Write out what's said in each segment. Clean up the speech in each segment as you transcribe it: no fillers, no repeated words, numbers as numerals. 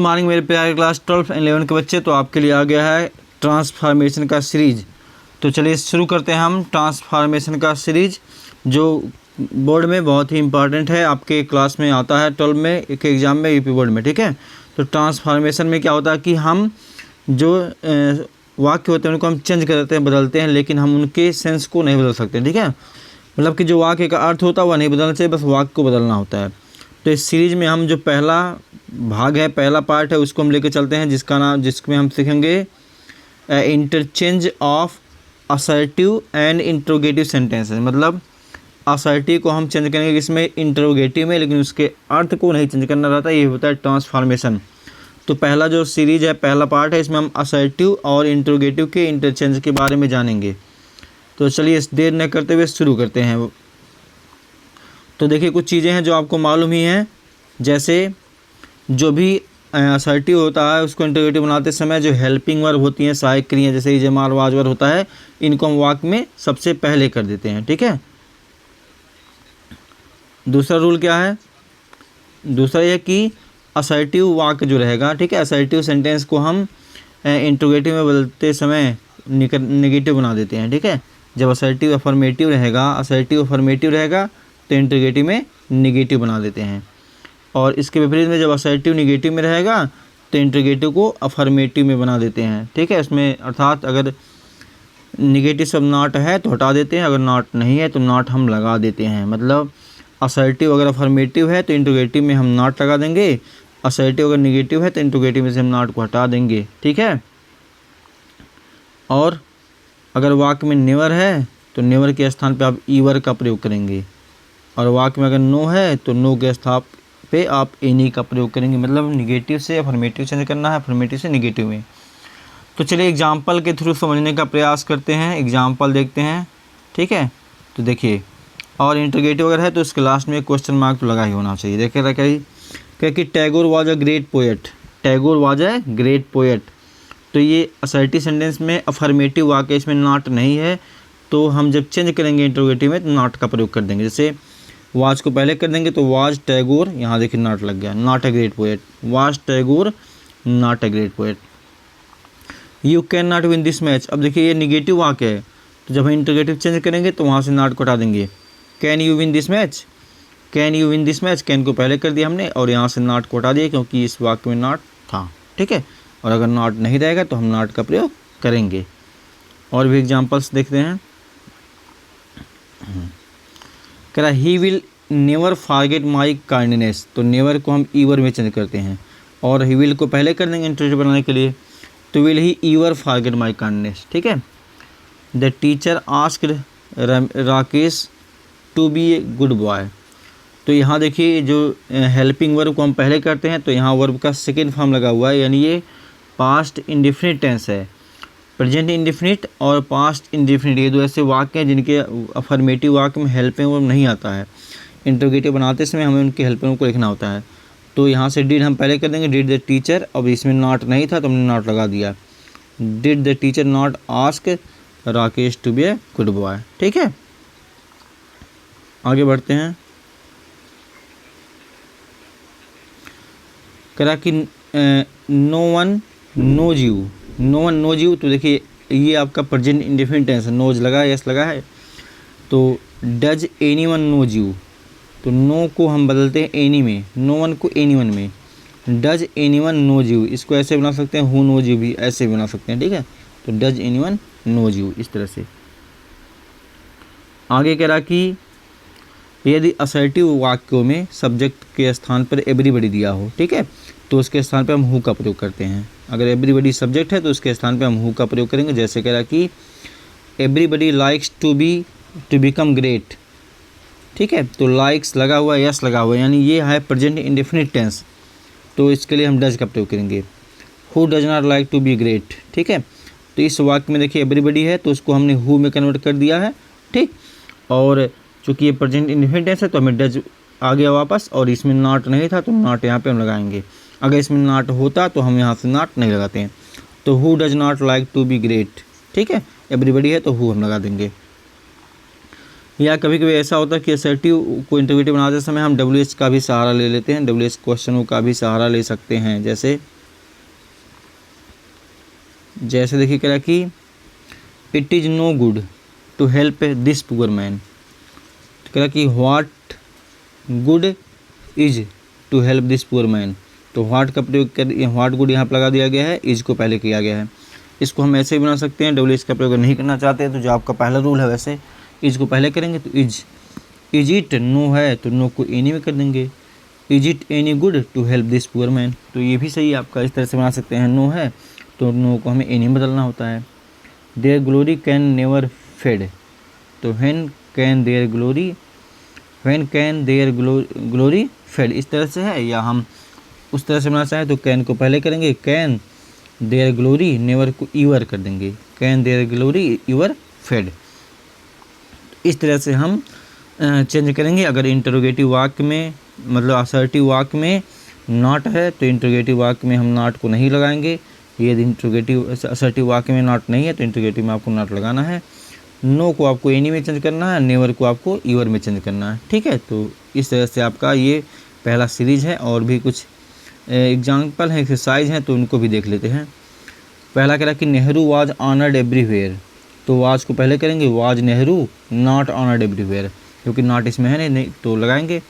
Morning मेरे प्यारे class 12 and 11 के बच्चे। तो आपके लिए आ गया है ट्रांसफॉर्मेशन का सीरीज। तो चलिए शुरू करते हैं हम ट्रांसफॉर्मेशन का सीरीज, जो बोर्ड में बहुत ही इंपॉर्टेंट है। आपके क्लास में आता है 12 में, एक एग्ज़ाम में, यूपी बोर्ड में। ठीक है, तो ट्रांसफॉर्मेशन में क्या होता है कि हम जो वाक्य होते हैं उनको हम चेंज करते हैं, बदलते हैं, लेकिन हम उनके सेंस को नहीं बदल सकते। ठीक है, मतलब कि जो वाक्य का अर्थ होता है वह नहीं बदलना चाहिए, बस वाक्य को बदलना होता है। तो इस सीरीज में हम जो पहला भाग है, पहला पार्ट है, उसको हम लेके चलते हैं, जिसमें हम सीखेंगे interchange of assertive and interrogative sentences. मतलब असर्टिव को हम चेंज करेंगे इसमें इंट्रोगेटिव में, लेकिन उसके अर्थ को नहीं चेंज करना रहता। ये होता है ट्रांसफॉर्मेशन। तो पहला जो सीरीज है, पहला पार्ट है, इसमें हम असर्टिव और इंट्रोगेटिव के इंटरचेंज के बारे में जानेंगे। तो चलिए इस देर न करते हुए शुरू करते हैं। तो देखिए कुछ चीज़ें हैं जो आपको मालूम ही हैं, जैसे जो भी असर्टिव होता है उसको इंट्रोगेटिव बनाते समय जो हेल्पिंग वर्ब होती हैं, सहायक क्रियाएं, जैसे इजमार वाजवर होता है, इनको हम वाक्य में सबसे पहले कर देते हैं। ठीक है, दूसरा रूल क्या है? दूसरा यह कि असर्टिव वाक्य जो रहेगा, ठीक है, असर्टिव सेंटेंस को हम इंट्रोगेटिव में बदलते समय नेगेटिव बना देते हैं। ठीक है, जब असर्टिव अफर्मेटिव रहेगा तो इंट्रोगेटिव में नेगेटिव बना देते हैं, और इसके विपरीत में जब असर्टिव नेगेटिव में रहेगा तो इंट्रोगेटिव को अफर्मेटिव में बना देते हैं। ठीक है, इसमें अर्थात अगर नेगेटिव सब नॉट है तो हटा देते हैं, अगर नॉट नहीं है तो नॉट हम लगा देते हैं। मतलब असर्टिव अगर अफर्मेटिव है तो इंट्रोगेटिव में हम नॉट लगा देंगे, असर्टिव अगर नेगेटिव है तो इंट्रोगेटिव में से हम नॉट को हटा देंगे। ठीक है, और अगर वाक्य में नेवर है तो नेवर के स्थान पे आप ईवर का प्रयोग करेंगे, और वाक्य में अगर नो है तो नो के स्थान पे आप एनी का प्रयोग करेंगे। मतलब निगेटिव से अफर्मेटिव चेंज करना है, अफर्मेटिव से निगेटिव में। तो चलिए एग्जाम्पल के थ्रू समझने का प्रयास करते हैं, एग्जाम्पल देखते हैं। ठीक है, तो देखिए, और इंट्रोगेटिव अगर है तो इसके लास्ट में क्वेश्चन मार्क तो लगा ही होना चाहिए। देखिए क्या कि Tagore was a great poet, Tagore was a great poet. तो ये असर्टिव सेंटेंस में अफर्मेटिव वाक्य, इसमें नॉट नहीं है, तो हम जब चेंज करेंगे इंट्रोगेटिव में तो नॉट का प्रयोग कर देंगे। जैसे वाज को पहले कर देंगे तो वाज टैगोर, यहाँ देखिए नॉट लग गया, not a great poet, was Tagore not a great poet. You can not win this match, अब देखिए ये निगेटिव वाक्य है, तो जब हम इंट्रोगेटिव चेंज करेंगे तो वहाँ से नॉट को हटा देंगे। Can you win this match, can you win this match, can को पहले कर दिया हमने और यहाँ से नॉट को हटा दिया क्योंकि इस वाक्य में नॉट था। ठीक है, और अगर नॉट नहीं रहेगा तो हम नॉट का प्रयोग करेंगे। और भी एग्जांपल्स देखते हैं। कह रहा he will never forget my kindness, तो नेवर को हम ईवर में चेंज करते हैं और ही विल को पहले कर देंगे इंट्रोगेटिव बनाने के लिए, तो will he ever forget my kindness. ठीक है, the teacher asked Rakesh to be a good boy. तो यहाँ देखिए जो हेल्पिंग वर्ब को हम पहले करते हैं तो यहाँ वर्ब का सेकेंड फॉर्म लगा हुआ है, यानी ये पास्ट इंडेफिनिट टेंस है। प्रेजेंट इंडेफिनिट और पास्ट इंडेफिनिट ये दो ऐसे वाक्य हैं जिनके अफर्मेटिव वाक्य में हेल्पिंग वर्ब नहीं आता है। इंट्रोगेटिव बनाते समय हमें उनके हेल्पिंग वर्ब को लिखना होता है। तो यहाँ से डिड हम पहले कर देंगे, डिड द टीचर, अब इसमें नॉट नहीं था तो हमने नॉट लगा दिया, did the teacher not ask Rakesh to be a good boy. ठीक है, आगे बढ़ते हैं। करा कि no one knows you, no one knows you, तो देखिए ये आपका प्रेजेंट इंडेफिनिट टेंस है, नोज लगा है, यस लगा है। तो does any one knows you, तो नो को हम बदलते हैं एनी में, नो वन को एनी वन में, does any one knows you, इसको ऐसे बना सकते हैं, हु नोज यू भी ऐसे बना सकते हैं। ठीक है, तो does any one knows you, इस तरह से। आगे कह रहा कि यदि असर्टिव वाक्यों में सब्जेक्ट के स्थान पर एवरीबडी दिया हो, ठीक है, तो उसके स्थान पर हम हु का प्रयोग करते हैं। अगर एवरीबडी सब्जेक्ट है तो उसके स्थान पर हम हु का प्रयोग करेंगे। जैसे कह रहा कि everybody likes to become great. ठीक है, तो लाइक्स लगा हुआ है, यस लगा हुआ है, यानी ये है प्रेजेंट इंडेफिनिट टेंस, तो इसके लिए हम डज का प्रयोग करेंगे। Who does not like to be great. ठीक है, तो इस वाक्य में देखिए एवरीबडी है तो उसको हमने हु में कन्वर्ट कर दिया है। ठीक, और चूँकि ये प्रेजेंट इंडेफिनिट टेंस है तो हमें डज आ गया वापस, और इसमें नॉट नहीं था तो नॉट यहाँ पे हम लगाएंगे। अगर इसमें नॉट होता तो हम यहाँ से नॉट नहीं लगाते हैं। तो who does not like to be great. ठीक है, एवरीबडी है तो हु हम लगा देंगे। या कभी कभी ऐसा होता है कि असर्टिव को इंटरोगेटिव बनाते समय हम WH का भी सहारा ले लेते हैं, WH क्वेश्चनों का भी सहारा ले सकते हैं। जैसे देखिए कह रहा कि it is no good to help this poor man. कह रहा कि what good is to help this poor man. तो व्हाट का प्रयोग कर, व्हाट गुड यहाँ पर लगा दिया गया है, इज को पहले किया गया है। इसको हम ऐसे भी बना सकते हैं, WH का प्रयोग नहीं करना चाहते हैं तो जो आपका पहला रूल है वैसे इज को पहले करेंगे। तो इज इट नो है तो नो को एनी में कर देंगे। Is it any good to help this poor man, तो ये भी सही आपका इस तरह से बना सकते हैं। नो है तो नो को हमें एनी में बदलना होता है। Their glory can never fade, तो when can their glory fade, इस तरह से है। या हम उस तरह से बनाना चाहें तो कैन को पहले करेंगे, कैन देयर ग्लोरी, नेवर को ईवर कर देंगे, can their glory ever fade. इस तरह से हम चेंज करेंगे। अगर इंटरोगेटिव वाक्य में मतलब असर्टिव वाक्य में नॉट है तो इंटरोगेटिव वाक्य में हम नॉट को नहीं लगाएंगे। यदि इंटरोगेटिव असर्टिव वाक्य में नॉट नहीं है तो इंटरोगेटिव में आपको नॉट लगाना है। नो को आपको एनी में चेंज करना है, नेवर को आपको ईवर में चेंज करना है। ठीक है, तो इस तरह से आपका ये पहला सीरीज है। और भी कुछ एग्जाम्पल हैं, एक्सरसाइज हैं, तो उनको भी देख लेते हैं। पहला कह रहा कि नेहरू वाज ऑनर्ड एवरीवेयर, तो वाज को पहले करेंगे, was Nehru not honoured everywhere, क्योंकि नॉट इसमें है नहीं तो लगाएंगे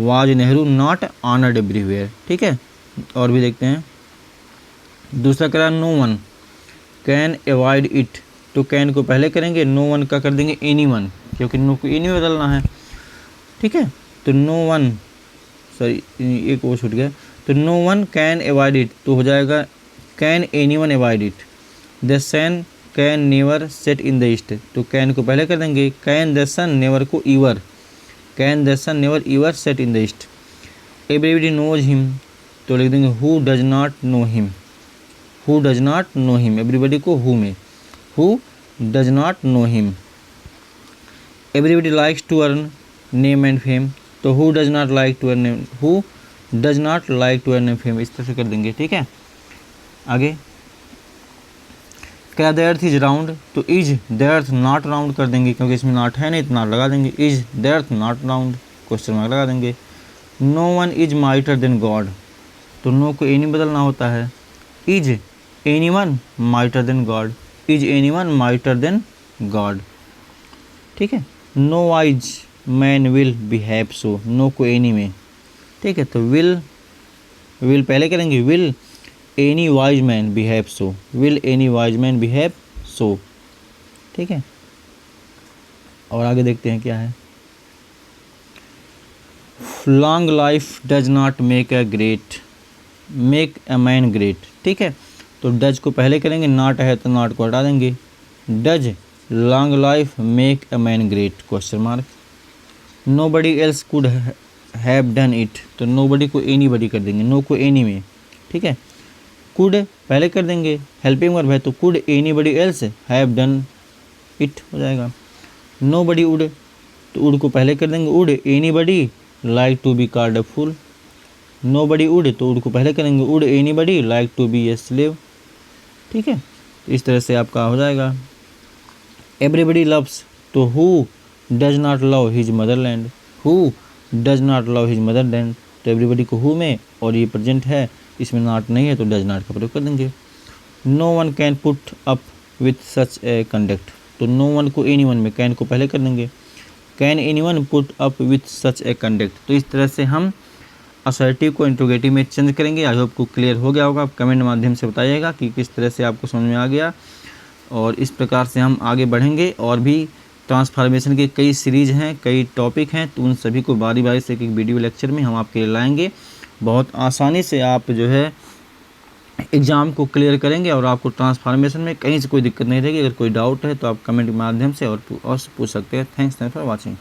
was Nehru not honoured everywhere. ठीक है, और भी देखते हैं। दूसरा कह रहा no one can avoid it, तो कैन को पहले करेंगे, नो वन का कर देंगे एनी वन, क्योंकि नो को एनी में बदलना है। ठीक है, तो नो वन, सॉरी एक वो छूट गया, तो no one can avoid it, तो हो जाएगा can any one avoid it. The sun can never set in the east, तो कैन को पहले कर देंगे, कैन द सन, नेवर को ever, can the sun never ever set in the east. Everybody knows him, तो लिख देंगे who does not know him, who does not know him, everybody को हु में, who does not know him. Everybody likes to earn name and fame, तो who does not like to earn, who does not like to earn fame, इस तरह से कर देंगे। ठीक है, आगे क्या द अर्थ इज राउंड, तो is the earth not round कर देंगे, क्योंकि इसमें नॉट है नहीं तो नॉट लगा देंगे, is the earth not round, question mark लगा देंगे। No one is mightier than God, तो नो को एनी बदलना होता है, is any one mightier than God, is any one mightier than God. ठीक है, no wise man will behave so, no को एनी में। ठीक है, तो विल पहले करेंगे, will any wise man behave so, will any wise man behave so. ठीक है, और आगे देखते हैं क्या है। Long life does not make a man great. ठीक है, तो डज को पहले करेंगे, नॉट है तो नॉट को हटा देंगे, does long life make a man great, question mark. Nobody else could have done it, तो नो बडी को एनी बडी कर देंगे, नो को एनी में। ठीक है, कुड पहले कर देंगे, हेल्पिंग वर्ब है तो could anybody else have done it हो जाएगा। नो बडी वुड, तो वुड को पहले कर देंगे, would anybody like to be called a fool, nobody would, तो वुड को पहले करेंगे, would anybody like to be a slave. ठीक है, तो इस तरह से आपका हो जाएगा। एवरीबडी लव्स, तो who does not love his motherland, who does not love his Motherland, तो एवरीबडी को हु में, और ये प्रेजेंट है इसमें नॉट नहीं है तो डज नॉट का प्रयोग कर देंगे। No one can put up with such a conduct, तो नो वन को एनी वन में, कैन को पहले कर देंगे, can any one put up with such a conduct. तो इस तरह से हम असर्टिव को इंट्रोगेटिव में चेंज करेंगे। आई होप को क्लियर हो गया होगा। आप कमेंट माध्यम से बताइएगा कि किस तरह से आपको समझ में आ गया, और इस प्रकार से हम आगे बढ़ेंगे। और भी ट्रांसफॉर्मेशन के कई सीरीज़ हैं, कई टॉपिक हैं, तो उन सभी को बारी बारी से एक वीडियो लेक्चर में हम आपके लिए लाएंगे। बहुत आसानी से आप जो है एग्ज़ाम को क्लियर करेंगे और आपको ट्रांसफॉर्मेशन में कहीं से कोई दिक्कत नहीं रहेगी। अगर कोई डाउट है तो आप कमेंट के माध्यम से और पूछ सकते हैं। Thanks for watching.